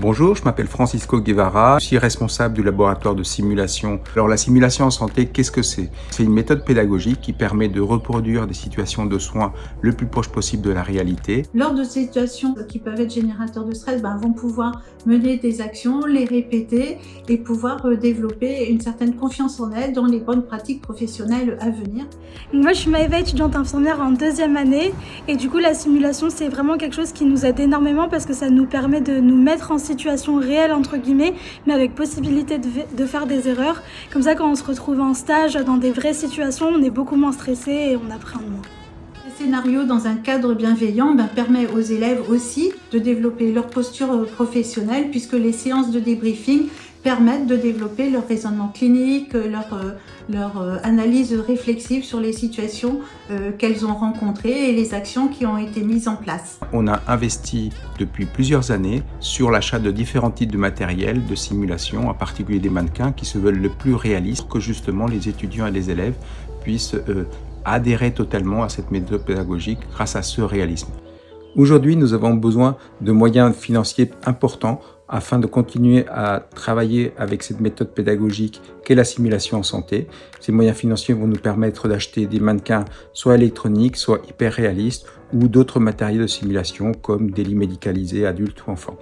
Bonjour, je m'appelle Francisco Guevara, je suis responsable du laboratoire de simulation. Alors la simulation en santé, qu'est-ce que c'est? C'est une méthode pédagogique qui permet de reproduire des situations de soins le plus proche possible de la réalité. Lors de situations qui peuvent être générateurs de stress, vont pouvoir mener des actions, les répéter et pouvoir développer une certaine confiance en elles dans les bonnes pratiques professionnelles à venir. Moi, je suis Maëva, étudiante infirmière en 2e année et du coup, la simulation, c'est vraiment quelque chose qui nous aide énormément parce que ça nous permet de nous mettre en situation réelle, entre guillemets, mais avec possibilité de faire des erreurs. Comme ça, quand on se retrouve en stage dans des vraies situations, on est beaucoup moins stressé et on appréhende moins. Le scénario dans un cadre bienveillant permet aux élèves aussi de développer leur posture professionnelle puisque les séances de débriefing permettent de développer leur raisonnement clinique, leur analyse réflexive sur les situations qu'elles ont rencontrées et les actions qui ont été mises en place. On a investi depuis plusieurs années sur l'achat de différents types de matériel de simulation, en particulier des mannequins qui se veulent le plus réalistes, que justement les étudiants et les élèves puissent adhérer totalement à cette méthode pédagogique grâce à ce réalisme. Aujourd'hui, nous avons besoin de moyens financiers importants afin de continuer à travailler avec cette méthode pédagogique qu'est la simulation en santé. Ces moyens financiers vont nous permettre d'acheter des mannequins soit électroniques, soit hyper réalistes ou d'autres matériels de simulation comme des lits médicalisés adultes ou enfants.